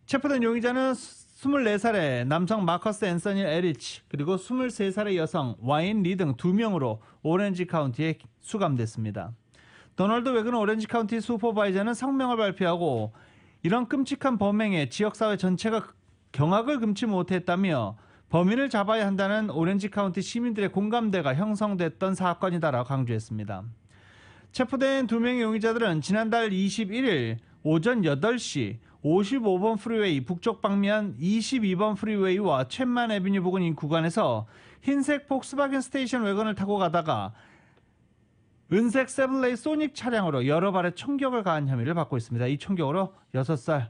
F: 체포된 용의자는 24살의 남성 마커스 앤서니 에리치 그리고 23살의 여성 와인 리 등 2명으로 오렌지 카운티에 수감됐습니다. 도널드 웨건 오렌지 카운티 슈퍼바이저는 성명을 발표하고 이런 끔찍한 범행에 지역사회 전체가 경악을 금치 못했다며 범인을 잡아야 한다는 오렌지 카운티 시민들의 공감대가 형성됐던 사건이다라고 강조했습니다. 체포된 2명의 용의자들은 지난달 21일 오전 8시 55번 프리웨이 북쪽 방면 22번 프리웨이와 챗만 애비뉴 부근 구간에서 흰색 폭스바겐 스테이션 웨건을 타고 가다가 은색 세블레이 소닉 차량으로 여러 발의 총격을 가한 혐의를 받고 있습니다. 이 총격으로 6살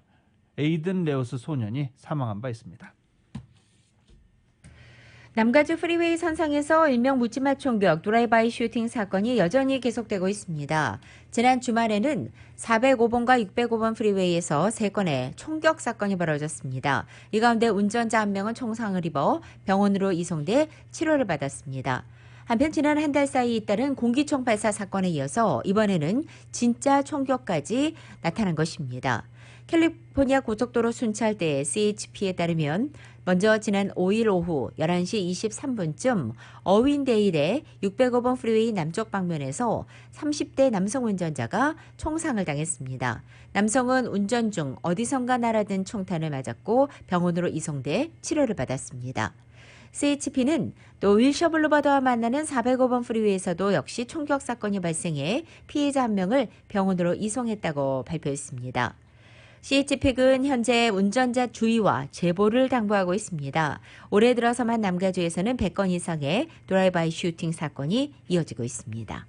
F: 에이든 레오스 소년이 사망한 바 있습니다.
G: 남가주 프리웨이 선상에서 일명 묻지마 총격 드라이브바이 슈팅 사건이 여전히 계속되고 있습니다. 지난 주말에는 405번과 605번 프리웨이에서 3건의 총격 사건이 벌어졌습니다. 이 가운데 운전자 1명은 총상을 입어 병원으로 이송돼 치료를 받았습니다. 한편 지난 한 달 사이 잇따른 공기총 발사 사건에 이어서 이번에는 진짜 총격까지 나타난 것입니다. 캘리포니아 고속도로 순찰대 CHP에 따르면 먼저 지난 5일 오후 11시 23분쯤 어윈데일의 605번 프리웨이 남쪽 방면에서 30대 남성 운전자가 총상을 당했습니다. 남성은 운전 중 어디선가 날아든 총탄을 맞았고 병원으로 이송돼 치료를 받았습니다. CHP는 또 윌셔 블루버드와 만나는 405번 프리웨이에서도 역시 총격 사건이 발생해 피해자 1명을 병원으로 이송했다고 발표했습니다. CHP는 현재 운전자 주의와 제보를 당부하고 있습니다. 올해 들어서만 남가주에서는 100건 이상의 드라이브바이 슈팅 사건이 이어지고 있습니다.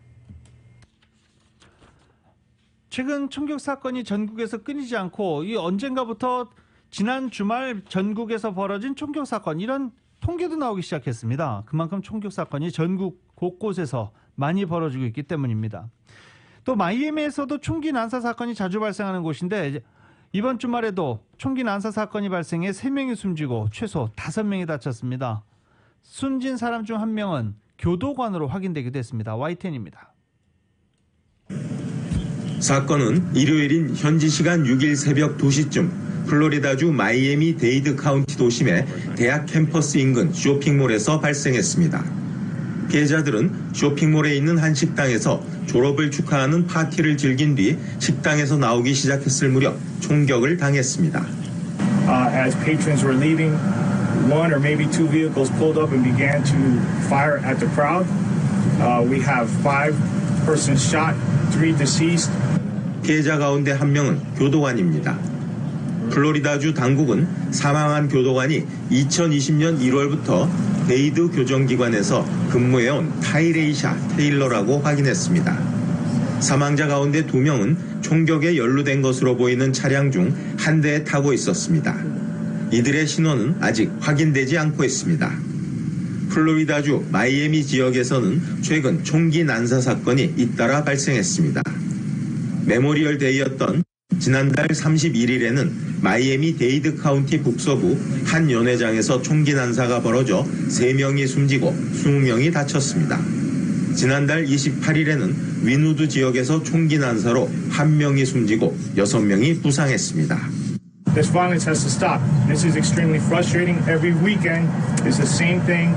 F: 최근 총격 사건이 전국에서 끊이지 않고 이 언젠가부터 지난 주말 전국에서 벌어진 총격 사건 이런 통계도 나오기 시작했습니다. 그만큼 총격 사건이 전국 곳곳에서 많이 벌어지고 있기 때문입니다. 또 마이애미에서도 총기 난사 사건이 자주 발생하는 곳인데 이번 주말에도 총기 난사 사건이 발생해 3명이 숨지고 최소 5명이 다쳤습니다. 숨진 사람 중 1명은 교도관으로 확인되기도 했습니다. Y10입니다.
H: 사건은 일요일인 현지 시간 6일 새벽 2시쯤 플로리다주 마이애미 데이드 카운티 도심의 대학 캠퍼스 인근 쇼핑몰에서 발생했습니다. 피해자들은 쇼핑몰에 있는 한 식당에서 졸업을 축하하는 파티를 즐긴 뒤 식당에서 나오기 시작했을 무렵 총격을 당했습니다.
K: As patrons were leaving, one or maybe two vehicles pulled up and began to fire at the crowd. We have 5 persons shot, 3 deceased.
H: 피해자 가운데 한 명은 교도관입니다. 플로리다주 당국은 사망한 교도관이 2020년 1월부터 데이드 교정기관에서 근무해온 타이레이샤 테일러라고 확인했습니다. 사망자 가운데 2명은 총격에 연루된 것으로 보이는 차량 중 한 대에 타고 있었습니다. 이들의 신원은 아직 확인되지 않고 있습니다. 플로리다주 마이애미 지역에서는 최근 총기 난사 사건이 잇따라 발생했습니다. 메모리얼 데이였던 지난달 31일에는 마이애미 데이드 카운티 북서부 한 연회장에서 총기 난사가 벌어져 3명이 숨지고 20명이 다쳤습니다. 지난달 28일에는 윈우드 지역에서 총기 난사로 1명이 숨지고 6명이 부상했습니다.
K: This violence has to stop. This is extremely frustrating. Every weekend is the same thing,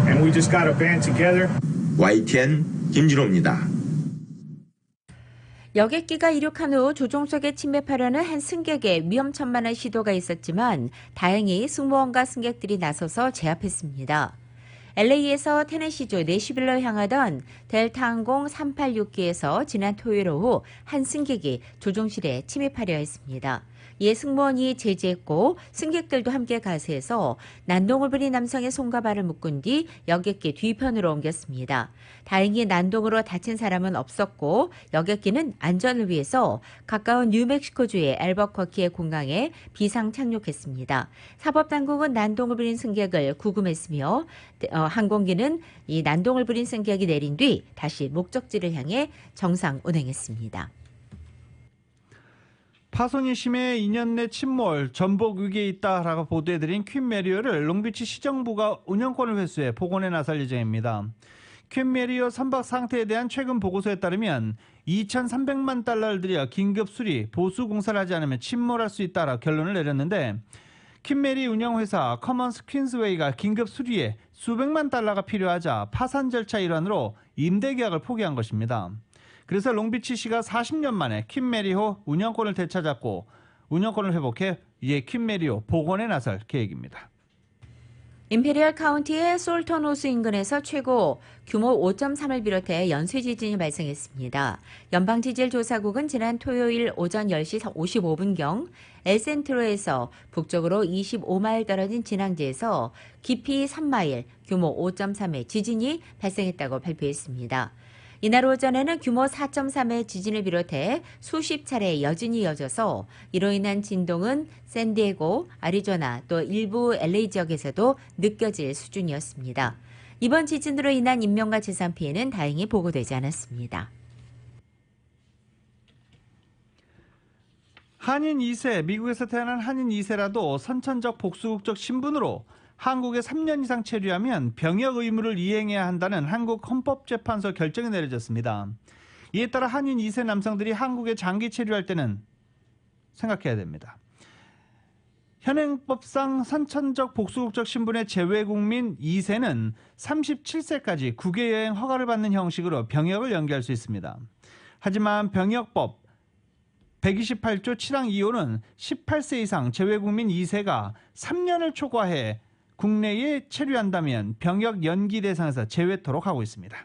K: and we just got to band together.
H: YTN 김진호입니다.
G: 여객기가 이륙한 후 조종석에 침입하려는 한 승객의 위험천만한 시도가 있었지만 다행히 승무원과 승객들이 나서서 제압했습니다. LA에서 테네시주 내슈빌로 향하던 델타항공 386기에서 지난 토요일 오후 한 승객이 조종실에 침입하려 했습니다. 이에 승무원이 제지했고 승객들도 함께 가세해서 난동을 부린 남성의 손과 발을 묶은 뒤 여객기 뒤편으로 옮겼습니다. 다행히 난동으로 다친 사람은 없었고 여객기는 안전을 위해서 가까운 뉴멕시코주의 알버커키의 공항에 비상 착륙했습니다. 사법당국은 난동을 부린 승객을 구금했으며 항공기는 이 난동을 부린 승객이 내린 뒤 다시 목적지를 향해 정상 운행했습니다.
F: 파손이 심해 2년 내 침몰, 전복 위기에 있다라고 보도해드린 퀸 메리어를 롱비치 시정부가 운영권을 회수해 복원에 나설 예정입니다. 퀸 메리어 선박 상태에 대한 최근 보고서에 따르면 2,300만 달러를 들여 긴급 수리, 보수 공사를 하지 않으면 침몰할 수 있다라 결론을 내렸는데 퀸 메리 운영회사 커먼스 퀸스웨이가 긴급 수리에 수백만 달러가 필요하자 파산 절차 일환으로 임대 계약을 포기한 것입니다. 그래서 롱비치시가 40년 만에 퀸 메리호 운영권을 되찾았고 운영권을 회복해 이에 퀸 메리호 복원에 나설 계획입니다.
G: 임페리얼 카운티의 솔턴호수 인근에서 최고 규모 5.3을 비롯해 연쇄 지진이 발생했습니다. 연방지질조사국은 지난 토요일 오전 10시 55분경 엘센트로에서 북쪽으로 25마일 떨어진 진앙지에서 깊이 3마일, 규모 5.3의 지진이 발생했다고 발표했습니다. 이날 오전에는 규모 4.3의 지진을 비롯해 수십 차례 여진이 이어져서 이로 인한 진동은 샌디에고, 아리조나 또 일부 LA 지역에서도 느껴질 수준이었습니다. 이번 지진으로 인한 인명과 재산 피해는 다행히 보고되지 않았습니다.
F: 한인 2세, 미국에서 태어난 한인 2세라도 선천적 복수국적 신분으로 한국에 3년 이상 체류하면 병역 의무를 이행해야 한다는 한국 헌법재판소 결정이 내려졌습니다. 이에 따라 한인 2세 남성들이 한국에 장기 체류할 때는 생각해야 됩니다. 현행법상 선천적 복수국적 신분의 재외국민 2세는 37세까지 국외 여행 허가를 받는 형식으로 병역을 연기할 수 있습니다. 하지만 병역법 128조 7항 2호는 18세 이상 재외국민 2세가 3년을 초과해 국내에 체류한다면 병역 연기 대상에서 제외토록 하고 있습니다.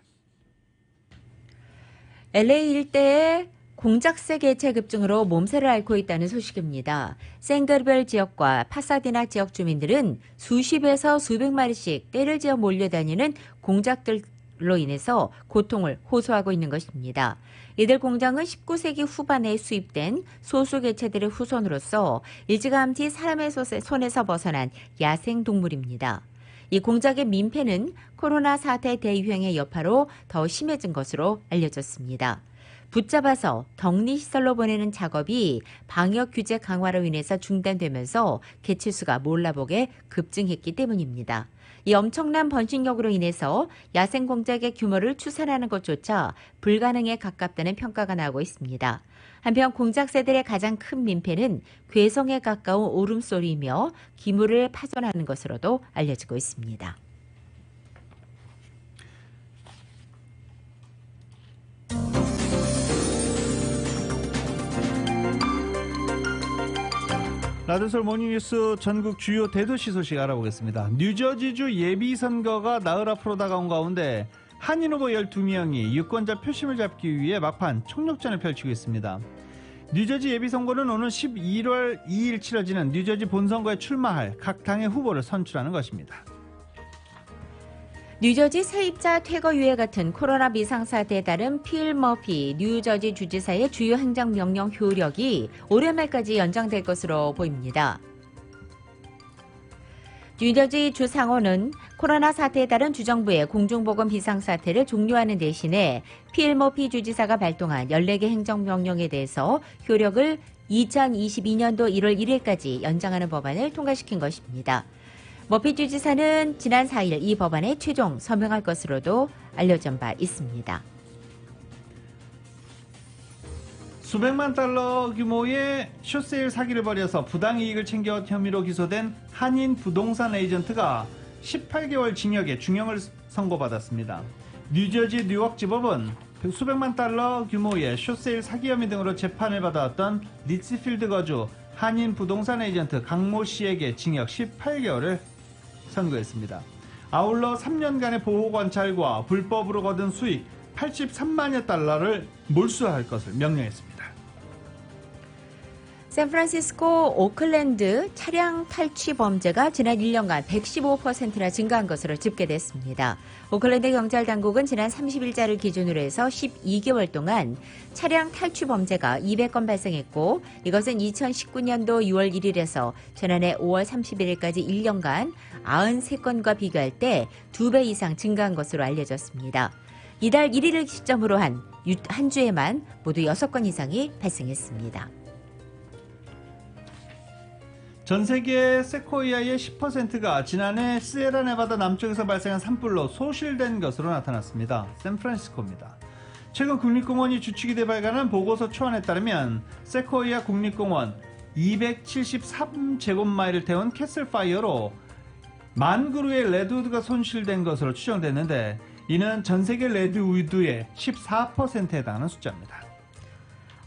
G: LA 일대에 공작새 개체 급증으로 몸살을 앓고 있다는 소식입니다. 샌거리별 지역과 파사디나 지역 주민들은 수십에서 수백 마리씩 떼를 지어 몰려다니는 공작들로 인해서 고통을 호소하고 있는 것입니다. 이들 공작은 19세기 후반에 수입된 소수 개체들의 후손으로서 일찌감치 사람의 손에서 벗어난 야생동물입니다. 이 공작의 민폐는 코로나 사태 대유행의 여파로 더 심해진 것으로 알려졌습니다. 붙잡아서 격리시설로 보내는 작업이 방역 규제 강화로 인해서 중단되면서 개체수가 몰라보게 급증했기 때문입니다. 이 엄청난 번식력으로 인해서 야생공작의 규모를 추산하는 것조차 불가능에 가깝다는 평가가 나오고 있습니다. 한편 공작새들의 가장 큰 민폐는 괴성에 가까운 울음소리이며 기물을 파손하는 것으로도 알려지고 있습니다.
F: 라디오서울 모닝뉴스 전국 주요 대도시 소식 알아보겠습니다. 뉴저지주 예비선거가 나흘 앞으로 다가온 가운데 한인 후보 12명이 유권자 표심을 잡기 위해 막판 총력전을 펼치고 있습니다. 뉴저지 예비선거는 오는 11월 2일 치러지는 뉴저지 본선거에 출마할 각 당의 후보를 선출하는 것입니다.
G: 뉴저지 세입자 퇴거 유예 같은 코로나 비상사태에 따른 필 머피 뉴저지 주지사의 주요 행정명령 효력이 올해 말까지 연장될 것으로 보입니다. 뉴저지 주 상원은 코로나 사태에 따른 주정부의 공중보건 비상사태를 종료하는 대신에 필 머피 주지사가 발동한 14개 행정명령에 대해서 효력을 2022년도 1월 1일까지 연장하는 법안을 통과시킨 것입니다. 머피 주지사는 지난 4일 이 법안에 최종 서명할 것으로도 알려진 바 있습니다.
F: 수백만 달러 규모의 숏세일 사기를 벌여서 부당이익을 챙겨온 혐의로 기소된 한인 부동산 에이전트가 18개월 징역의 중형을 선고받았습니다. 뉴저지 뉴욕지법은 수백만 달러 규모의 숏세일 사기 혐의 등으로 재판을 받아왔던 리츠필드 거주 한인 부동산 에이전트 강모 씨에게 징역 18개월을 선고했습니다. 아울러 3년간의 보호관찰과 불법으로 거둔 수익 83만여 달러를 몰수할 것을 명령했습니다.
G: 샌프란시스코 오클랜드 차량 탈취 범죄가 지난 1년간 115%나 증가한 것으로 집계됐습니다. 오클랜드 경찰당국은 지난 30일자를 기준으로 해서 12개월 동안 차량 탈취 범죄가 200건 발생했고 이것은 2019년도 6월 1일에서 지난해 5월 31일까지 1년간 93건과 비교할 때 2배 이상 증가한 것으로 알려졌습니다. 이달 1일을 시점으로 한 주에만 모두 6건 이상이 발생했습니다.
F: 전 세계 세코이아의 10%가 지난해 시에라네바다 남쪽에서 발생한 산불로 소실된 것으로 나타났습니다. 샌프란시스코입니다. 최근 국립공원이 주축이 발간한 보고서 초안에 따르면 세코이아 국립공원 273제곱마일을 태운 캐슬파이어로 10,000그루의 레드우드가 손실된 것으로 추정됐는데 이는 전 세계 레드우드의 14%에 해당하는 숫자입니다.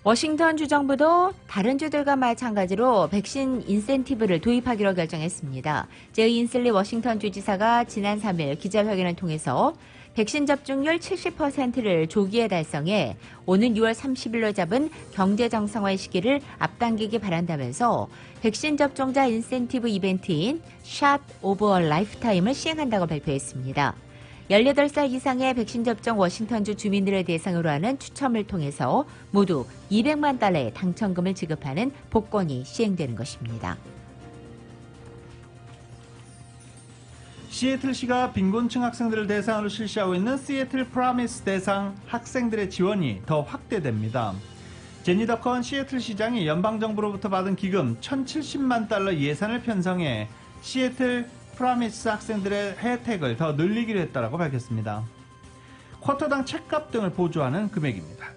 G: 워싱턴 주정부도 다른 주들과 마찬가지로 백신 인센티브를 도입하기로 결정했습니다. 제이 인슬리 워싱턴 주지사가 지난 3일 기자회견을 통해서 백신 접종률 70%를 조기에 달성해 오는 6월 30일로 잡은 경제 정상화의 시기를 앞당기기 바란다면서 백신 접종자 인센티브 이벤트인 샷 오브 라이프타임을 시행한다고 발표했습니다. 18살 이상의 백신 접종 워싱턴주 주민들을 대상으로 하는 추첨을 통해서 모두 200만 달러의 당첨금을 지급하는 복권이 시행되는 것입니다.
F: 시애틀시가 빈곤층 학생들을 대상으로 실시하고 있는 시애틀 프라미스 대상 학생들의 지원이 더 확대됩니다. 제니 더컨 시애틀시장이 연방정부로부터 받은 기금 1,070만 달러 예산을 편성해 시애틀 프라미스 학생들의 혜택을 더 늘리기로 했다고 밝혔습니다. 쿼터당 책값 등을 보조하는 금액입니다.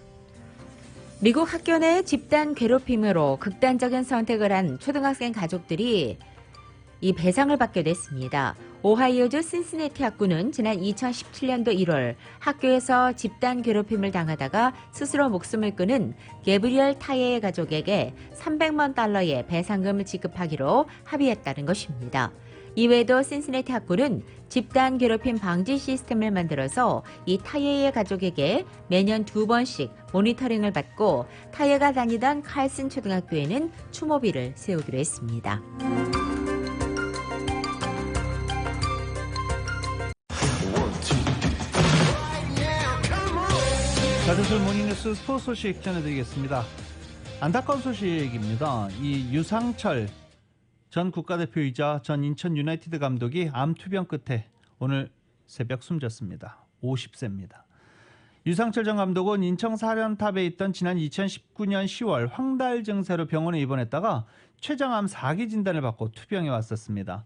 G: 미국 학교 내 집단 괴롭힘으로 극단적인 선택을 한 초등학생 가족들이 이 배상을 받게 됐습니다. 오하이오주 신시내티 학구는 지난 2017년도 1월 학교에서 집단 괴롭힘을 당하다가 스스로 목숨을 끊은 게브리얼 타예의 가족에게 300만 달러의 배상금을 지급하기로 합의했다는 것입니다. 이외에도 신시내티 학구는 집단 괴롭힘 방지 시스템을 만들어서 이 타예의 가족에게 매년 2번씩 모니터링을 받고 타예가 다니던 칼슨 초등학교에는 추모비를 세우기로 했습니다.
F: 자주술 모닝뉴스 스포츠 소식 전해드리겠습니다. 안타까운 소식입니다. 이 유상철 전 국가대표이자 전 인천 유나이티드 감독이 암투병 끝에 오늘 새벽 숨졌습니다. 50세입니다. 유상철 전 감독은 인천 사령탑에 있던 지난 2019년 10월 황달 증세로 병원에 입원했다가 췌장암 4기 진단을 받고 투병해 왔었습니다.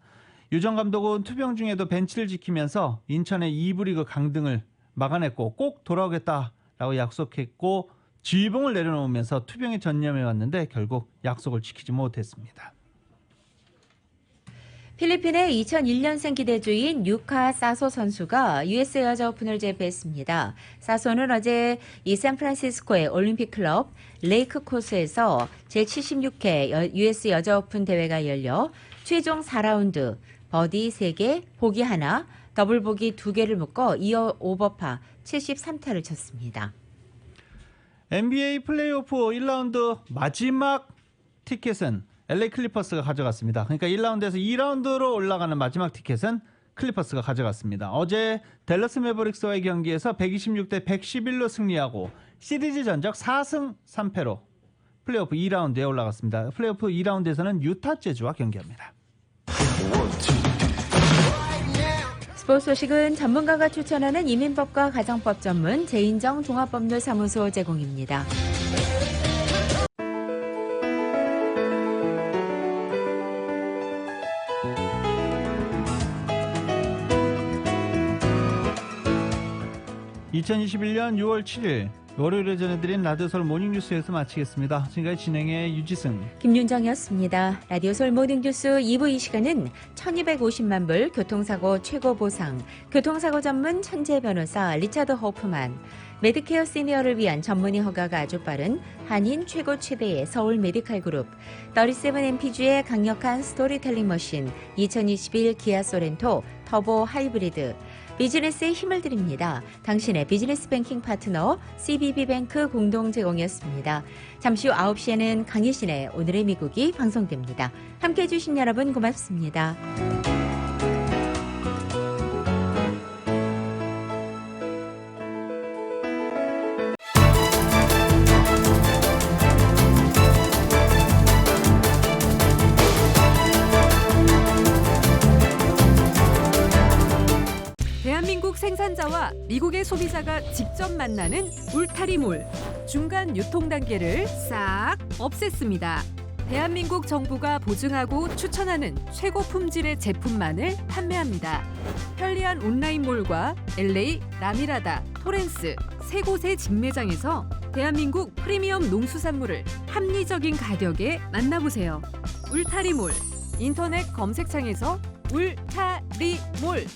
F: 유 전 감독은 투병 중에도 벤치를 지키면서 인천의 2부 리그 강등을 막아냈고 꼭 돌아오겠다라고 약속했고 지휘봉을 내려놓으면서 투병에 전념해 왔는데 결국 약속을 지키지 못했습니다.
G: 필리핀의 2001년생 기대주인 유카 사소 선수가 US 여자 오픈을 제패했습니다. 사소는 어제 이 샌프란시스코의 올림픽 클럽 레이크 코스에서 제76회 US 여자 오픈 대회가 열려 최종 4라운드 버디 3개, 보기 1, 더블 보기 2개를 묶어 2어 오버파 73타를 쳤습니다.
F: NBA 플레이오프 1라운드 마지막 티켓은 LA 클리퍼스가 가져갔습니다. 그러니까 1라운드에서 2라운드로 올라가는 마지막 티켓은 클리퍼스가 가져갔습니다. 어제 댈러스 매버릭스와의 경기에서 126대 111로 승리하고 시리즈 전적 4승 3패로 플레이오프 2라운드에 올라갔습니다. 플레이오프 2라운드에서는 유타 재즈와 경기합니다.
G: 스포츠 소식은 전문가가 추천하는 이민법과 가정법 전문 재인정 종합법률사무소 제공입니다.
F: (2021년 6월 7일) 월요일에 전해드린 라디오서울 모닝뉴스에서 마치겠습니다. 지금까지 진행의 유지승,
G: 김윤정이었습니다. 라디오서울 모닝뉴스 2부 이 시간은 1250만 불 교통사고 최고 보상, 교통사고 전문 천재 변호사 리차드 호프만, 메디케어 시니어를 위한 전문의 허가가 아주 빠른 한인 최고 최대의 서울 메디칼 그룹, 37MPG의 강력한 스토리텔링 머신 2021 기아 소렌토 터보 하이브리드, 비즈니스에 힘을 드립니다. 당신의 비즈니스 뱅킹 파트너 CBB뱅크 공동 제공이었습니다. 잠시 후 9시에는 강희신의 오늘의 미국이 방송됩니다. 함께해 주신 여러분 고맙습니다.
L: 대한민국 생산자와 미국의 소비자가 직접 만나는 울타리몰. 중간 유통 단계를 싹 없앴습니다. 대한민국 정부가 보증하고 추천하는 최고 품질의 제품만을 판매합니다. 편리한 온라인몰과 LA, 라미라다, 토렌스 세 곳의 직매장에서 대한민국 프리미엄 농수산물을 합리적인 가격에 만나보세요. 울타리몰. 인터넷 검색창에서 울타리몰